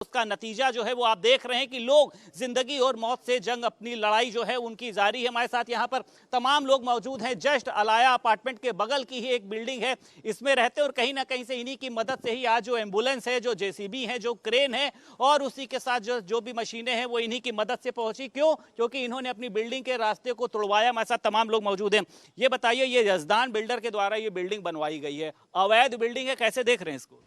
उसका नतीजा जो है वो आप देख रहे हैं कि लोग जिंदगी और मौत से जंग, अपनी लड़ाई जो है उनकी जारी है। हमारे साथ यहाँ पर तमाम लोग मौजूद हैं। जस्ट अलाया अपार्टमेंट के बगल की ही एक बिल्डिंग है, इसमें रहते और कहीं ना कहीं से इन्हीं की मदद से ही आज जो एम्बुलेंस है, जो जेसीबी है, जो क्रेन है और उसी के साथ जो भी मशीनें हैं वो इन्हीं की मदद से पहुंची। क्यों? क्योंकि इन्होंने अपनी बिल्डिंग के रास्ते को तोड़वाया। हमारे साथ तमाम लोग मौजूद हैं। ये बताइए, ये यजदान बिल्डर के द्वारा ये बिल्डिंग बनवाई गई है, अवैध बिल्डिंग है, कैसे देख रहे हैं इसको?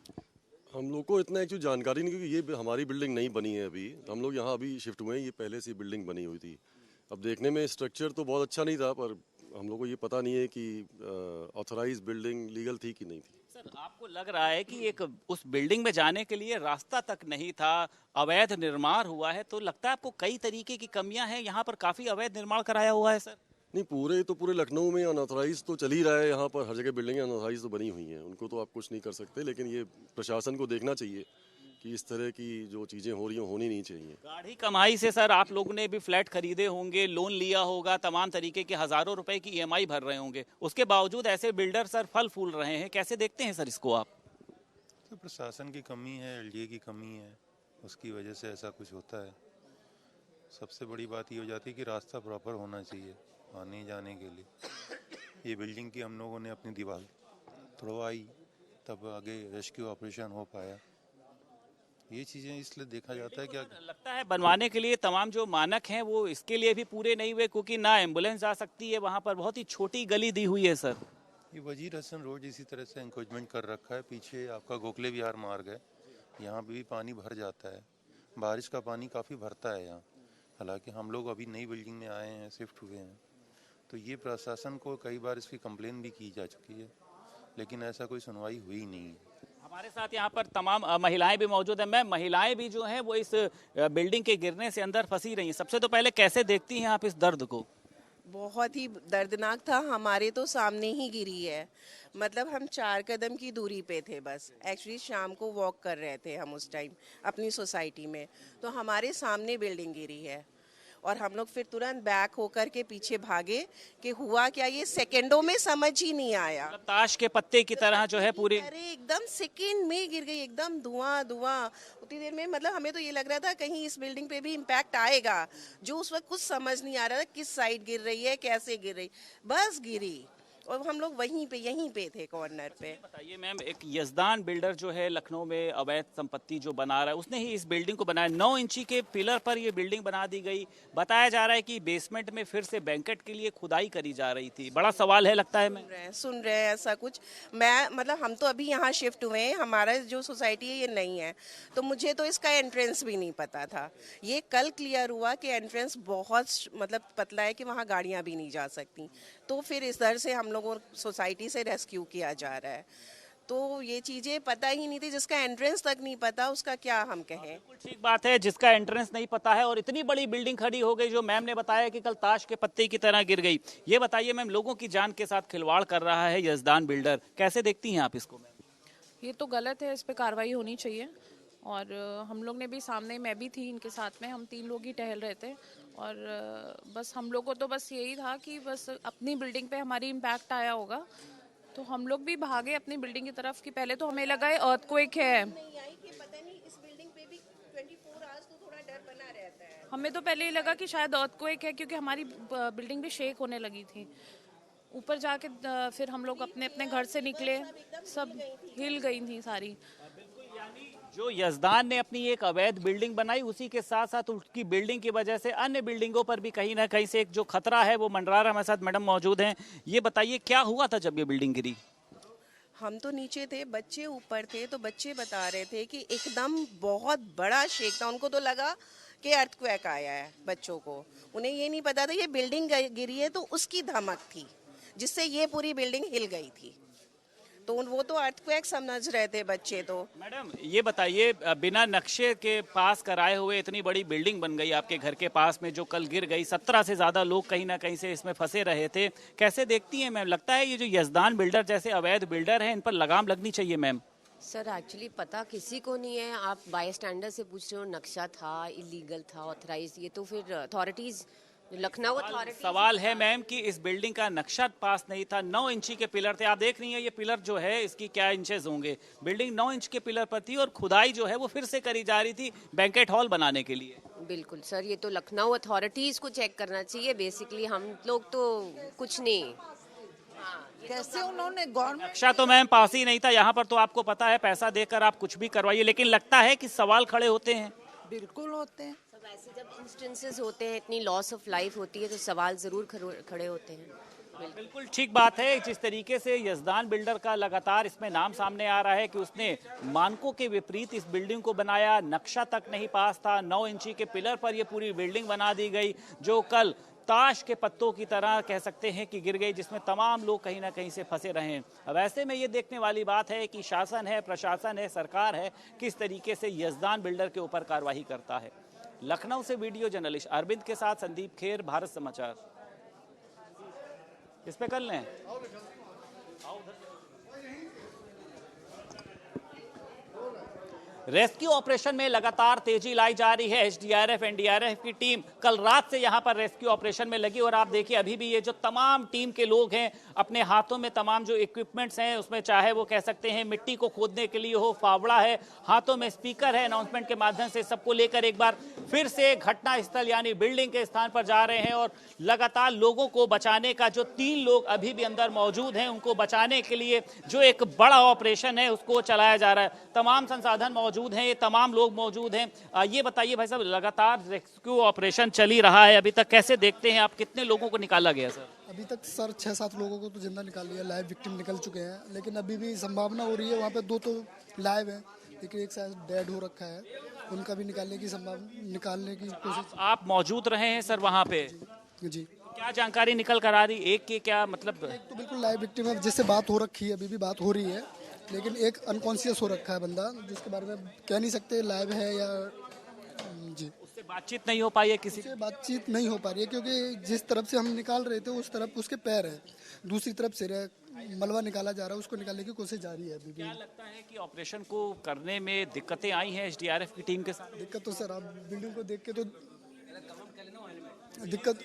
हम लोग को इतना एक्चुअली जानकारी नहीं, क्योंकि ये हमारी बिल्डिंग नहीं बनी है अभी। हम लोग यहाँ अभी शिफ्ट हुए हैं, ये पहले से बिल्डिंग बनी हुई थी। अब देखने में स्ट्रक्चर तो बहुत अच्छा नहीं था, पर हम लोग को ये पता नहीं है कि ऑथराइज बिल्डिंग लीगल थी कि नहीं थी। सर, आपको लग रहा है कि एक उस बिल्डिंग में जाने के लिए रास्ता तक नहीं था, अवैध निर्माण हुआ है, तो लगता है आपको कई तरीके की कमियां हैं, यहाँ पर काफी अवैध निर्माण कराया हुआ है सर? नहीं, पूरे लखनऊ में अनऑथराइज तो चल ही रहा है। यहाँ पर हर जगह बिल्डिंगें अनऑथराइज तो बनी हुई हैं, उनको तो आप कुछ नहीं कर सकते। लेकिन ये प्रशासन को देखना चाहिए कि इस तरह की जो चीज़ें हो रही हैं होनी नहीं चाहिए। गाढ़ी कमाई से सर आप लोगों ने भी फ्लैट खरीदे होंगे, लोन लिया होगा, तमाम तरीके के हजारों रुपए की ईएमआई भर रहे होंगे, उसके बावजूद ऐसे बिल्डर सर फल फूल रहे हैं, कैसे देखते हैं सर इसको आप? तो प्रशासन की कमी है, एलडीए की कमी है, उसकी वजह से ऐसा कुछ होता है। सबसे बड़ी बात ये हो जाती है कि रास्ता प्रॉपर होना चाहिए आने जाने के लिए। ये बिल्डिंग की हम लोगों ने अपनी दीवार तोड़वाई, तब आगे रेस्क्यू ऑपरेशन हो पाया। ये चीज़ें इसलिए देखा जाता है। क्या लगता है बनवाने के लिए तमाम जो मानक हैं वो इसके लिए भी पूरे नहीं हुए, क्योंकि ना एम्बुलेंस जा सकती है वहां पर, बहुत ही छोटी गली दी हुई है सर। ये वजीर हसन रोड इसी तरह से एंक्रोचमेंट कर रखा है। पीछे आपका गोखले विहार मार्ग है, यहाँ भी पानी भर जाता है, बारिश का पानी काफ़ी भरता है यहाँ। हालांकि हम लोग अभी नई बिल्डिंग में आए हैं, शिफ्ट हुए हैं, तो ये प्रशासन को कई बार इसकी कंप्लेन भी की जा चुकी है, लेकिन ऐसा कोई सुनवाई हुई नहीं है। हमारे साथ यहाँ पर तमाम महिलाएं भी मौजूद हैं। मैम, महिलाएं भी जो हैं वो इस बिल्डिंग के गिरने से अंदर फंसी रही हैं। सबसे तो पहले कैसे देखती हैं आप इस दर्द को? बहुत ही दर्दनाक था। हमारे तो सामने ही गिरी है, मतलब हम 4 कदम की दूरी पे थे बस। एक्चुअली शाम को वॉक कर रहे थे हम उस टाइम अपनी सोसाइटी में, तो हमारे सामने बिल्डिंग गिरी है और हम लोग फिर तुरंत बैक होकर के पीछे भागे कि हुआ क्या। ये सेकंडों में समझ ही नहीं आया, मतलब ताश के पत्ते की तरह जो है पूरी। अरे एकदम सेकंड में गिर गई, एकदम धुआं धुआं उतनी देर में। मतलब हमें तो ये लग रहा था कहीं इस बिल्डिंग पे भी इम्पैक्ट आएगा, जो उस वक्त कुछ समझ नहीं आ रहा था किस साइड गिर रही है, कैसे गिर रही, बस गिरी और हम लोग यहीं पे थे कॉर्नर पे। बताइए मैम, एक यजदान बिल्डर जो है लखनऊ में अवैध संपत्ति जो बना रहा है, उसने ही इस बिल्डिंग को बनाया। 9 इंची के पिलर पर ये बिल्डिंग बना दी गई। बताया जा रहा है कि बेसमेंट में फिर से बैंकेट के लिए खुदाई करी जा रही थी। बड़ा सवाल है, लगता है मैं सुन रहे हैं ऐसा कुछ। मैं मतलब हम तो अभी यहाँ शिफ्ट हुए हैं, हमारा जो सोसाइटी है ये नहीं है, तो मुझे तो इसका एंट्रेंस भी नहीं पता था। ये कल क्लियर हुआ कि एंट्रेंस बहुत मतलब पतला है कि वहाँ गाड़ियाँ भी नहीं जा सकती, तो फिर इस तरह से हम लोगों सोसाइटी से रेस्क्यू किया जा रहा है। तो ये चीजें पता ही नहीं थी, जिसका एंट्रेंस तक नहीं पता उसका क्या हम कहें। बिल्कुल ठीक बात है, जिसका एंट्रेंस नहीं पता है और इतनी बड़ी बिल्डिंग खड़ी हो गई जो मैम ने बताया कि कल ताश के पत्ते की तरह गिर गई। ये बताइए मैम, लोगों की जान के साथ खिलवाड़ कर रहा है यजदान बिल्डर, कैसे देखती हैं आप इसको मैम? ये तो गलत है, इस पे कार्रवाई होनी चाहिए। और हम लोग ने भी सामने, मैं भी थी इनके साथ में, हम 3 लोग ही टहल रहे थे और बस हम लोग को तो बस यही था कि बस अपनी बिल्डिंग पे हमारी इम्पैक्ट आया होगा, तो हम लोग भी भागे अपनी बिल्डिंग की तरफ। कि पहले तो हमें लगा है अर्थक्वेक है, हमें तो पहले ही लगा कि शायद अर्थक्वेक है, क्योंकि हमारी बिल्डिंग भी शेक होने लगी थी। ऊपर जाके फिर हम लोग अपने अपने घर से निकले, सब हिल गई थी सारी। जो यजदान ने अपनी एक अवैध बिल्डिंग बनाई, उसी के साथ साथ उसकी बिल्डिंग की वजह से अन्य बिल्डिंगों पर भी कहीं ना कहीं से एक जो खतरा है वो मंडरा रहा है। हमारे साथ मैडम मौजूद हैं। ये बताइए क्या हुआ था जब ये बिल्डिंग गिरी? हम तो नीचे थे, बच्चे ऊपर थे, तो बच्चे बता रहे थे कि एकदम बहुत बड़ा शेक था। उनको तो लगा कि अर्थक्वेक आया है, बच्चों को। उन्हें ये नहीं पता था ये बिल्डिंग गिरी है, तो उसकी धमक थी जिससे ये पूरी बिल्डिंग हिल गई थी। तो वो तो अर्थक्वेक समझ रहे थे बच्चे तो। मैडम ये बताइए, बिना नक्शे के पास कराए हुए इतनी बड़ी बिल्डिंग बन गई आपके घर के पास में, जो कल गिर गई। 17 से ज्यादा लोग कहीं ना कहीं से इसमें फंसे रहे थे, कैसे देखती हैं मैम? लगता है ये जो यजदान बिल्डर जैसे अवैध बिल्डर हैं, इन पर लगाम लगनी चाहिए मैम? सर एक्चुअली पता किसी को नहीं है। आप बाय स्टैंडर्ड से पूछ रहे हो, नक्शा था, इलीगल था, ऑथराइज, ये तो फिर अथॉरिटीज़ लखनऊ अथॉरिटी सवाल है मैम कि इस बिल्डिंग का नक्शा पास नहीं था, 9 इंची के पिलर थे। आप देख रही हैं ये पिलर जो है इसकी क्या इंचेस होंगे। बिल्डिंग 9 इंच के पिलर पर थी और खुदाई जो है वो फिर से करी जा रही थी बैंकेट हॉल बनाने के लिए। बिल्कुल सर, ये तो लखनऊ अथॉरिटीज को चेक करना चाहिए। बेसिकली हम लोग तो कुछ नहीं। कैसे उन्होंने गवर्नमेंट नक्शा तो मैम पास ही नहीं था, यहाँ पर तो आपको पता है पैसा देकर आप कुछ भी करवाइए, लेकिन लगता है कि सवाल खड़े होते हैं। बिल्कुल होते हैं। सब ऐसे जब इंस्टेंसेस होते हैं, इतनी लॉस ऑफ लाइफ होती है, तो सवाल जरूर खड़े होते हैं। बिल्कुल ठीक बात है। जिस तरीके से यजदान बिल्डर का लगातार इसमें नाम सामने आ रहा है कि उसने मानकों के विपरीत इस बिल्डिंग को बनाया, नक्शा तक नहीं पास था, 9 इंची के पिलर पर यह पूरी बिल्डिंग बना दी गई जो कल ताश के पत्तों की तरह कह सकते हैं कि गिर गई, जिसमें तमाम लोग कहीं ना कहीं से फंसे रहे हैं। अब ऐसे में ये देखने वाली बात है कि शासन है, प्रशासन है, सरकार है, किस तरीके से यजदान बिल्डर के ऊपर कार्रवाई करता है। लखनऊ से वीडियो जर्नलिस्ट अरविंद के साथ संदीप खेर, भारत समाचार। इस पे कर लें। रेस्क्यू ऑपरेशन में लगातार तेजी लाई जा रही है। एसडीआरएफ एनडीआरएफ की टीम कल रात से यहां पर रेस्क्यू ऑपरेशन में लगी और आप देखिए अभी भी ये जो तमाम टीम के लोग हैं अपने हाथों में तमाम जो इक्विपमेंट्स हैं, उसमें चाहे वो कह सकते हैं मिट्टी को खोदने के लिए हो, फावड़ा है, हाथों में स्पीकर है, अनाउंसमेंट के माध्यम से सबको लेकर एक बार फिर से घटना स्थल यानी बिल्डिंग के स्थान पर जा रहे हैं और लगातार लोगों को बचाने का, जो 3 लोग अभी भी अंदर मौजूद हैं उनको बचाने के लिए जो एक बड़ा ऑपरेशन है उसको चलाया जा रहा है। तमाम संसाधन मौजूद हैं, ये तमाम लोग मौजूद हैं। ये बताइए भाई साहब, लगातार रेस्क्यू ऑपरेशन चल ही रहा है, अभी तक कैसे देखते हैं आप, कितने लोगों को निकाला गया सर? अभी तक सर 6-7 लोगों को तो जिंदा निकाल लिया, लाइव विक्टिम निकल चुके हैं, लेकिन अभी भी संभावना हो रही है। वहाँ पे 2 तो लाइव हैं, लेकिन एक शायद डेड हो रखा है, उनका भी निकालने की कोशिश। आप मौजूद रहे हैं सर वहाँ पे? जी। क्या जानकारी निकल कर आ रही, एक के क्या मतलब? एक तो बिल्कुल लाइव विक्टिम है जिससे बात हो रखी है, अभी भी बात हो रही है, लेकिन एक अनकॉन्शियस हो रखा है बंदा, जिसके बारे में कह नहीं सकते लाइव है या। जी, उससे बातचीत नहीं हो पाई है किसी से बातचीत नहीं हो पा रही है क्योंकि जिस तरफ से हम निकाल रहे थे उस तरफ उसके पैर है, दूसरी तरफ सिर है, मलबा निकाला जा रहा है, उसको निकालने की कोशिश जारी है अभी भी। क्या लगता है कि ऑपरेशन को करने में दिक्कतें आई हैं एसडीआरएफ की टीम के साथ? दिक्कत तो सर आप बिल्डिंग को देख के तो दिक्कत।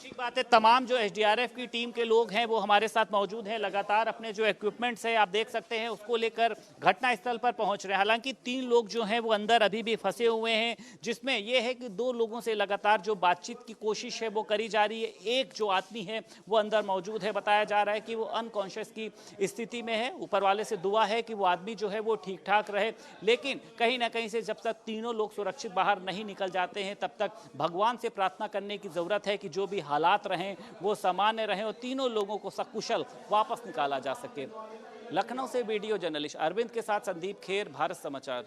ठीक बात है। तमाम जो एसडीआरएफ की टीम के लोग हैं वो हमारे साथ मौजूद हैं, लगातार अपने जो इक्विपमेंट्स है आप देख सकते हैं उसको लेकर घटनास्थल पर पहुंच रहे हैं। हालांकि 3 लोग जो हैं वो अंदर अभी भी फंसे हुए हैं, जिसमें ये है कि 2 लोगों से लगातार जो बातचीत की कोशिश है वो करी जा रही है। एक जो आदमी है वो अंदर मौजूद है, बताया जा रहा है कि वो अनकॉन्शियस की स्थिति में है। ऊपर वाले से दुआ है कि वो आदमी जो है वो ठीक ठाक रहे, लेकिन कहीं ना कहीं से जब तक तीनों लोग सुरक्षित बाहर नहीं निकल जाते हैं तब तक भगवान से प्रार्थना करने की जरूरत है कि जो भी हालात रहें वो सामान्य रहें और तीनों लोगों को सकुशल वापस निकाला जा सके। लखनऊ से वीडियो जर्नलिस्ट अरविंद के साथ संदीप खेर, भारत समाचार।